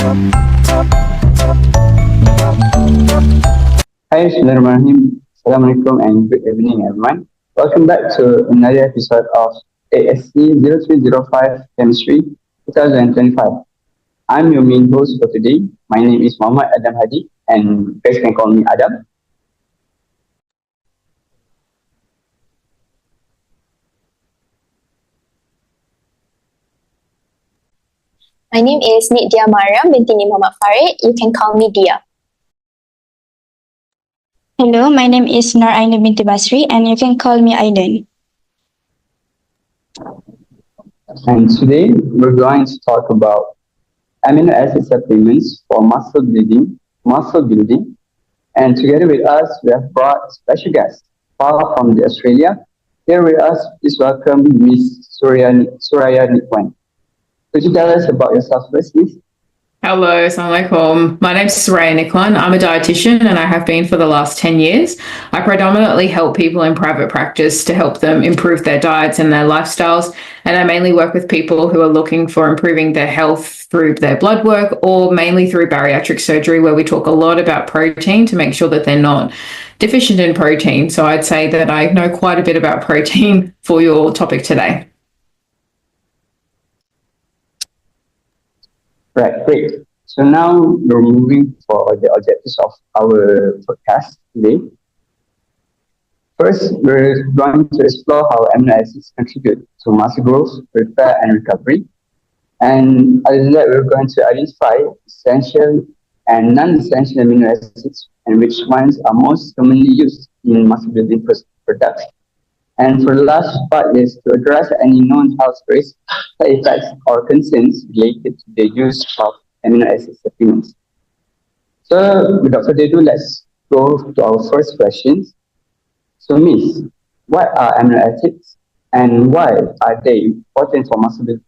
Hi, Bismillahirrahmanirrahim. Assalamualaikum and good evening, everyone. Welcome back to another episode of ASP0305 Chemistry 2025. I'm your main host for today. My name is Muhammad Adam Hadi, and you guys can call me Adam. My name is Nidya Mariam binti Muhammad Farid. You can call me Dia. Hello, my name is Nur Aina binti Basri and you can call me Aiden. And today we're going to talk about amino acid supplements for muscle building. And together with us, we have brought special guests far from Australia. Here with us, please welcome Miss Suraya Nikwan. Could you tell us about yourself first, please? Hello, Assalamualaikum. My name is Suraya Niklan. I'm a dietitian and I have been for the last 10 years. I predominantly help people in private practice to help them improve their diets and their lifestyles. And I mainly work with people who are looking for improving their health through their blood work or mainly through bariatric surgery, where we talk a lot about protein to make sure that they're not deficient in protein. So I'd say that I know quite a bit about protein for your topic today. Right, great. So now we're moving for the objectives of our podcast today. First, we're going to explore how amino acids contribute to muscle growth, repair, and recovery. And other than that, we're going to identify essential and non-essential amino acids and which ones are most commonly used in muscle building products. And for the last part is to address any known health risks, side effects, or concerns related to the use of amino acid supplements. So, without further ado, let's go to our first questions. So, Miss, what are amino acids and why are they important for muscle building?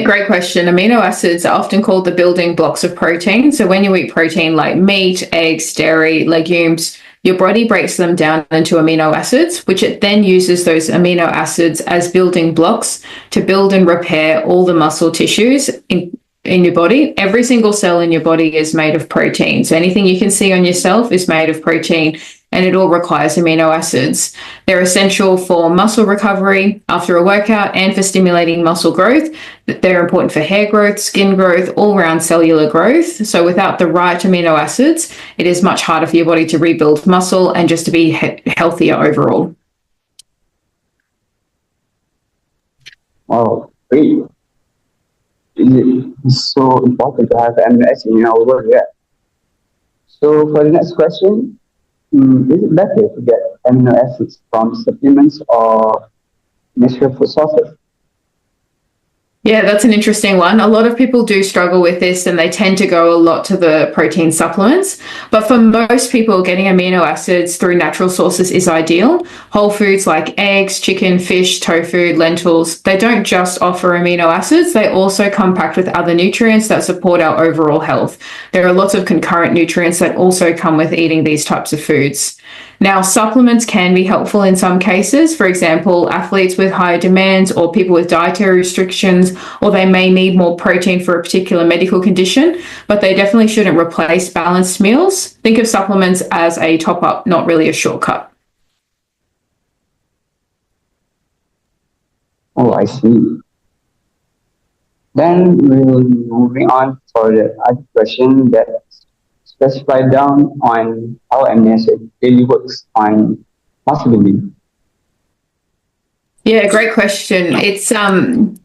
Great question. Amino acids are often called the building blocks of protein. So when you eat protein like meat, eggs, dairy, legumes, your body breaks them down into amino acids, which it then uses those amino acids as building blocks to build and repair all the muscle tissues in your body. Every single cell in your body is made of protein. So anything you can see on yourself is made of protein, and it all requires amino acids. They're essential for muscle recovery after a workout and for stimulating muscle growth. They're important for hair growth, skin growth, all-round cellular growth. So without the right amino acids, it is much harder for your body to rebuild muscle and just to be healthier overall. Oh, great. It's so important to have amino acids in our world, yeah. So for the next question, is it better to get amino acids from supplements or natural food sources? Yeah, that's an interesting one. A lot of people do struggle with this and they tend to go a lot to the protein supplements. But for most people, getting amino acids through natural sources is ideal. Whole foods like eggs, chicken, fish, tofu, lentils, they don't just offer amino acids. They also come packed with other nutrients that support our overall health. There are lots of concurrent nutrients that also come with eating these types of foods. Now, supplements can be helpful in some cases. For example, athletes with higher demands or people with dietary restrictions, or they may need more protein for a particular medical condition, but they definitely shouldn't replace balanced meals. Think of supplements as a top-up, not really a shortcut. Oh, I see. Then we'll be moving on for the other question that specify down on how amino acid really works on muscle building. Yeah, great question. It's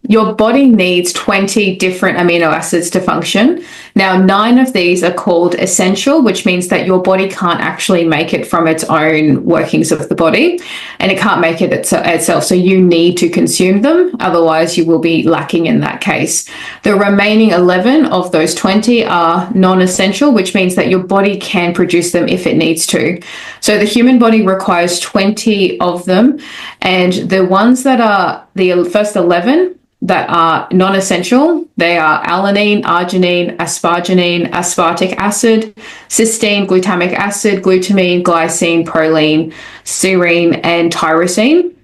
your body needs 20 different amino acids to function. Now, 9 of these are called essential, which means that your body can't actually make it from its own workings of the body, and it can't make it itself. So you need to consume them, otherwise you will be lacking in that case. The remaining 11 of those 20 are non-essential, which means that your body can produce them if it needs to. So the human body requires 20 of them, and the ones that are the first 11 that are non-essential, they are alanine, arginine, asparagine, aspartic acid, cysteine, glutamic acid, glutamine, glycine, proline, serine, and tyrosine.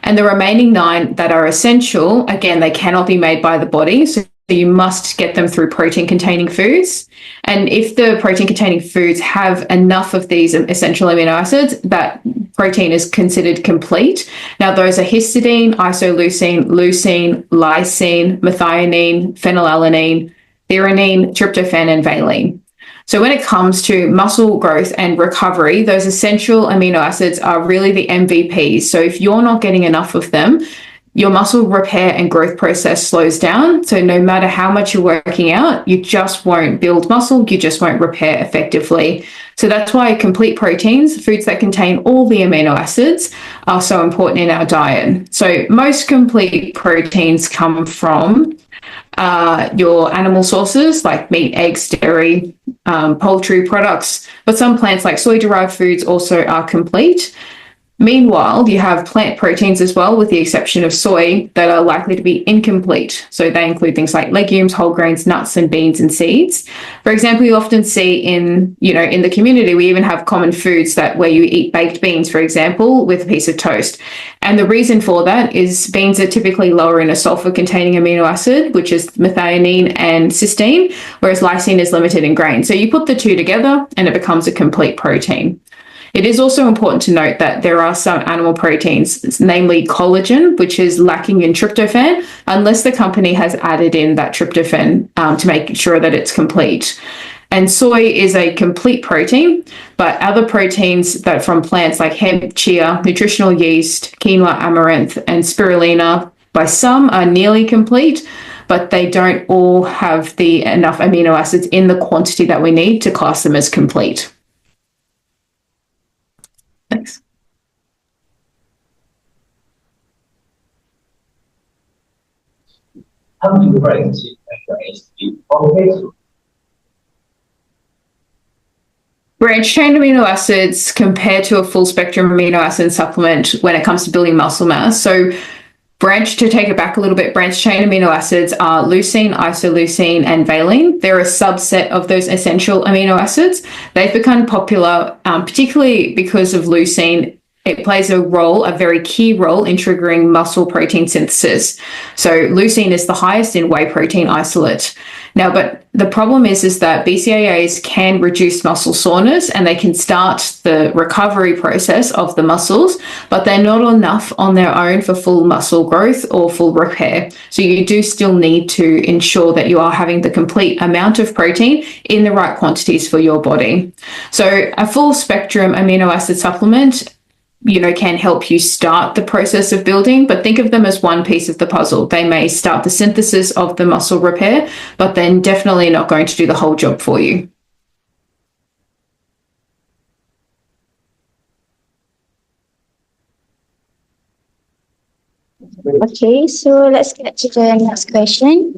And the remaining 9 that are essential, again, they cannot be made by the body. So you must get them through protein-containing foods. And if the protein-containing foods have enough of these essential amino acids, that protein is considered complete. Now, those are histidine, isoleucine, leucine, lysine, methionine, phenylalanine, threonine, tryptophan, and valine. So when it comes to muscle growth and recovery, those essential amino acids are really the MVPs. So if you're not getting enough of them, your muscle repair and growth process slows down. So no matter how much you're working out, you just won't build muscle, you just won't repair effectively. So that's why complete proteins, foods that contain all the amino acids, are so important in our diet. So most complete proteins come from your animal sources like meat, eggs, dairy, poultry products, but some plants like soy-derived foods also are complete. Meanwhile, you have plant proteins as well, with the exception of soy, that are likely to be incomplete. So they include things like legumes, whole grains, nuts, and beans and seeds. For example, you often see in the community, we even have common foods where you eat baked beans, for example, with a piece of toast. And the reason for that is beans are typically lower in a sulfur-containing amino acid, which is methionine and cysteine, whereas lysine is limited in grain. So you put the two together and it becomes a complete protein. It is also important to note that there are some animal proteins, namely collagen, which is lacking in tryptophan, unless the company has added in that tryptophan to make sure that it's complete. And soy is a complete protein, but other proteins that from plants like hemp, chia, nutritional yeast, quinoa, amaranth, and spirulina, by some are nearly complete, but they don't all have enough amino acids in the quantity that we need to class them as complete. Thanks. How do you rank ASP0305? Branched chain amino acids compared to a full spectrum amino acid supplement when it comes to building muscle mass. So to take it back a little bit, branched chain amino acids are leucine, isoleucine, and valine. They're a subset of those essential amino acids. They've become popular, particularly because of leucine. It plays a very key role in triggering muscle protein synthesis. So leucine is the highest in whey protein isolate. Now, but the problem is that BCAAs can reduce muscle soreness and they can start the recovery process of the muscles, but they're not enough on their own for full muscle growth or full repair. So you do still need to ensure that you are having the complete amount of protein in the right quantities for your body. So a full spectrum amino acid supplement can help you start the process of building, but think of them as one piece of the puzzle. They may start the synthesis of the muscle repair, but then definitely not going to do the whole job for you. Okay, so let's get to the next question.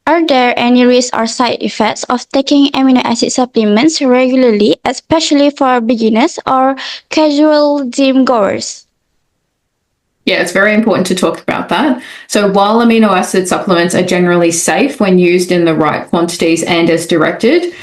Are there any risks or side effects of taking amino acid supplements regularly, especially for beginners or casual gym goers? Yeah, it's very important to talk about that. So while amino acid supplements are generally safe when used in the right quantities and as directed,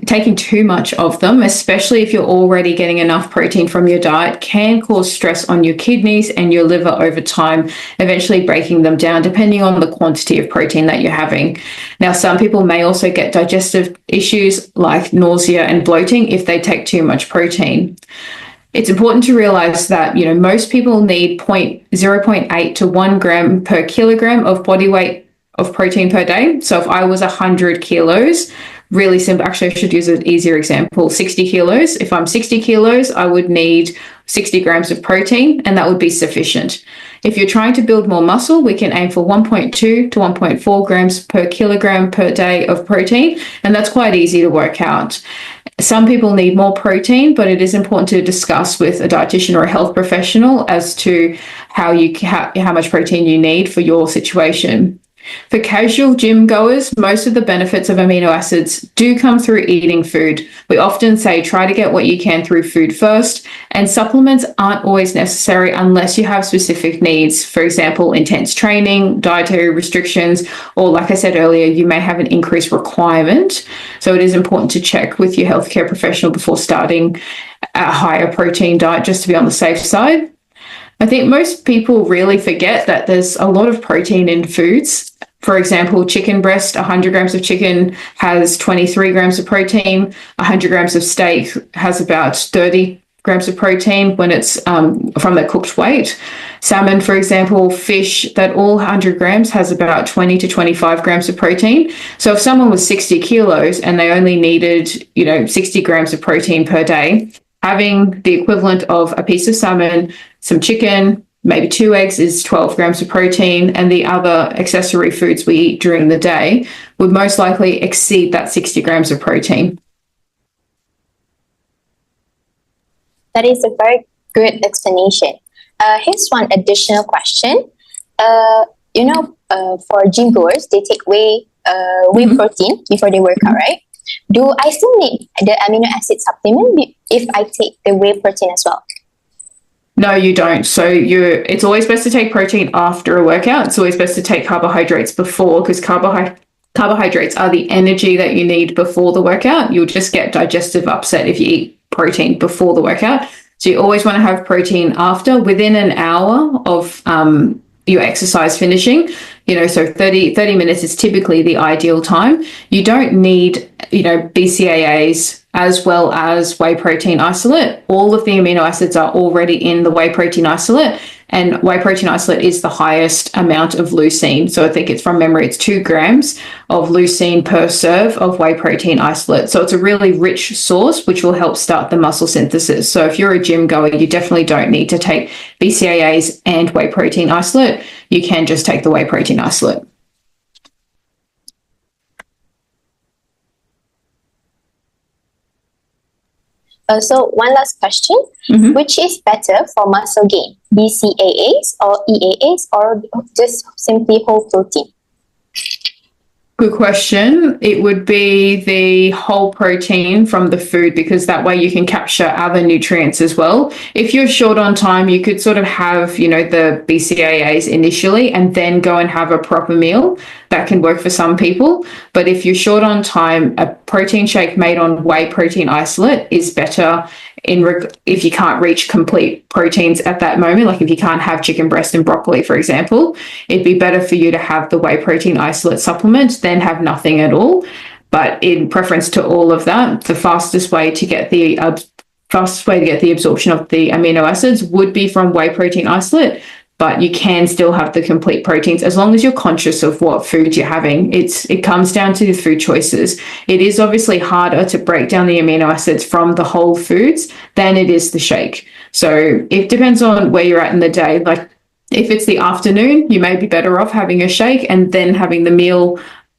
taking too much of them, especially if you're already getting enough protein from your diet, can cause stress on your kidneys and your liver over time, eventually breaking them down depending on the quantity of protein that you're having. Now, some people may also get digestive issues like nausea and bloating if they take too much protein. It's important to realize that, most people need 0.8 to 1 gram per kilogram of body weight of protein per day. So if I was 100 kilos, really simple, actually I should use an easier example, 60 kilos. If I'm 60 kilos, I would need 60 grams of protein, and that would be sufficient. If you're trying to build more muscle, we can aim for 1.2 to 1.4 grams per kilogram per day of protein, and that's quite easy to work out. Some people need more protein, but it is important to discuss with a dietitian or a health professional as to how much protein you need for your situation. For casual gym goers, most of the benefits of amino acids do come through eating food. We often say try to get what you can through food first, and supplements aren't always necessary unless you have specific needs. For example, intense training, dietary restrictions, or like I said earlier, you may have an increased requirement. So it is important to check with your healthcare professional before starting a higher protein diet just to be on the safe side. I think most people really forget that there's a lot of protein in foods. For example, chicken breast, 100 grams of chicken has 23 grams of protein. 100 grams of steak has about 30 grams of protein when it's from the cooked weight. Salmon, for example, fish, that all 100 grams has about 20 to 25 grams of protein. So if someone was 60 kilos and they only needed, 60 grams of protein per day, having the equivalent of a piece of salmon, some chicken, maybe 2 eggs is 12 grams of protein, and the other accessory foods we eat during the day would most likely exceed that 60 grams of protein. That is a very good explanation. Here's one additional question. For gym goers, they take whey protein before they work out, right? Do I still need the amino acid supplement if I take the whey protein as well? No, you don't. So it's always best to take protein after a workout. It's always best to take carbohydrates before, because carbohydrates are the energy that you need before the workout. You'll just get digestive upset if you eat protein before the workout. So you always want to have protein after, within an hour of your exercise finishing. So 30 minutes is typically the ideal time. You don't need, BCAAs as well as whey protein isolate. All of the amino acids are already in the whey protein isolate, and whey protein isolate is the highest amount of leucine. So I think it's, from memory, it's 2 grams of leucine per serve of whey protein isolate. So it's a really rich source, which will help start the muscle synthesis. So if you're a gym goer, you definitely don't need to take BCAAs and whey protein isolate. You can just take the whey protein isolate. So one last question. Which is better for muscle gain, BCAAs or EAAs, or just simply whole protein? Good question. It would be the whole protein from the food, because that way you can capture other nutrients as well. If you're short on time, you could sort of have, the BCAAs initially and then go and have a proper meal. That can work for some people. But if you're short on time, a protein shake made on whey protein isolate is better if you can't reach complete proteins at that moment. Like if you can't have chicken breast and broccoli, for example, it'd be better for you to have the whey protein isolate supplement than have nothing at all. But in preference to all of that, the fastest way to get the absorption of the amino acids would be from whey protein isolate. But you can still have the complete proteins as long as you're conscious of what food you're having. It comes down to the food choices. It is obviously harder to break down the amino acids from the whole foods than it is the shake. So it depends on where you're at in the day. Like if it's the afternoon, you may be better off having a shake and then having the meal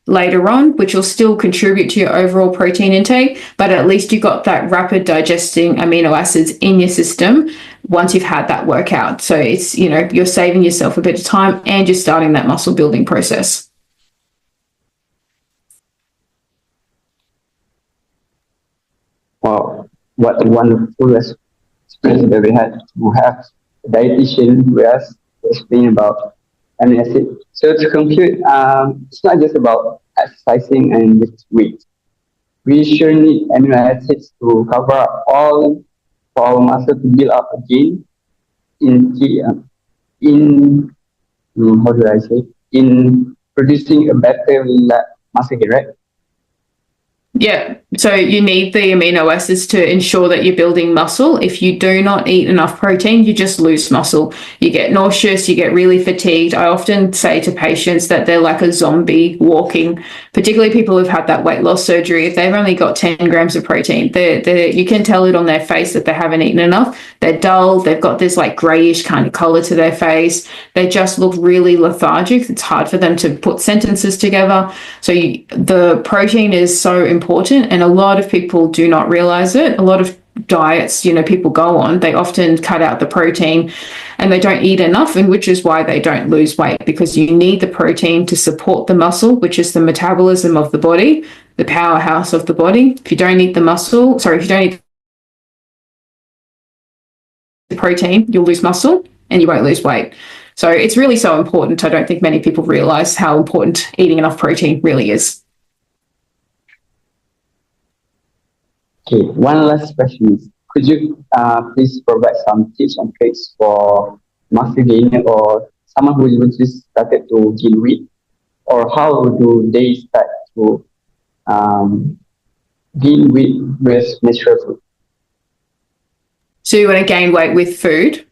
later on, which will still contribute to your overall protein intake, but at least you got that rapid digesting amino acids in your system once you've had that workout. So it's, you're saving yourself a bit of time and you're starting that muscle building process. Wow, what a wonderful experience that we had to have a dietitian with us to explain about amino acid. So to conclude, it's not just about exercising and lift weight. We sure need amino acids to cover up all for our muscle to build up again in producing a better muscle gain, right? Yeah, so you need the amino acids to ensure that you're building muscle. If you do not eat enough protein, you just lose muscle. You get nauseous, you get really fatigued. I often say to patients that they're like a zombie walking, particularly people who've had that weight loss surgery. If they've only got 10 grams of protein, you can tell it on their face that they haven't eaten enough. They're dull, they've got this like grayish kind of color to their face. They just look really lethargic. It's hard for them to put sentences together. So the protein is so important, and a lot of people do not realize it. A lot of diets, people go on, they often cut out the protein and they don't eat enough, and which is why they don't lose weight, because you need the protein to support the muscle, which is the metabolism of the body, the powerhouse of the body. If you don't eat the protein, you'll lose muscle and you won't lose weight. So it's really so important. I don't think many people realize how important eating enough protein really is. Okay, one last question is, could you please provide some tips and tricks for muscle gainer or someone who just started to gain weight? or how do they start to gain weight with natural food? So you want to gain weight with food?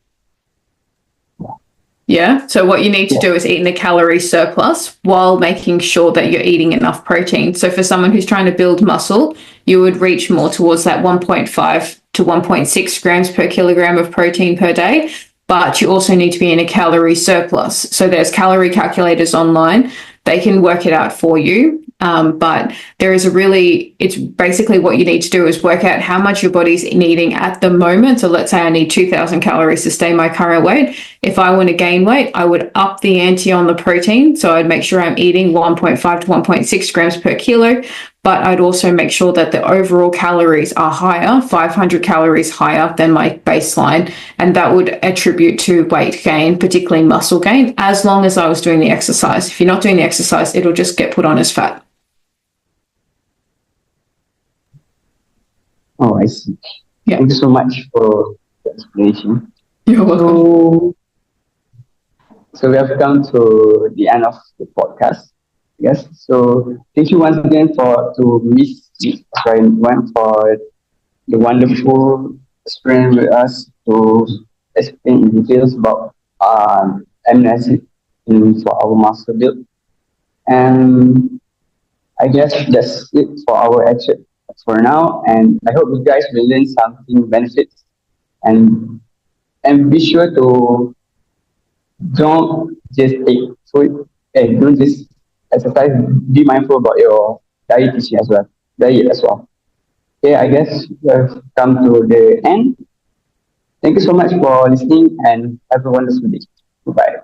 Yeah. So what you need to do is eat in a calorie surplus while making sure that you're eating enough protein. So for someone who's trying to build muscle, you would reach more towards that 1.5 to 1.6 grams per kilogram of protein per day. But you also need to be in a calorie surplus. So there's calorie calculators online. They can work it out for you. But there is it's basically what you need to do is work out how much your body's needing at the moment. So let's say I need 2,000 calories to stay my current weight. If I want to gain weight, I would up the ante on the protein. So I'd make sure I'm eating 1.5 to 1.6 grams per kilo. But I'd also make sure that the overall calories are higher, 500 calories higher than my baseline. And that would attribute to weight gain, particularly muscle gain, as long as I was doing the exercise. If you're not doing the exercise, it'll just get put on as fat. Oh, I see. Yeah. Thank you so much for the explanation. You're welcome. So we have come to the end of the podcast. Yes. So thank you once again for the wonderful experience with us to explain in details about amino acid for our muscle build. And I guess that's it for our episode for now. And I hope you guys will learn something benefits and be sure to don't just take food and don't just exercise. Be mindful about your diet as well. Okay, I guess we have come to the end. Thank you so much for listening and have a wonderful day. Goodbye.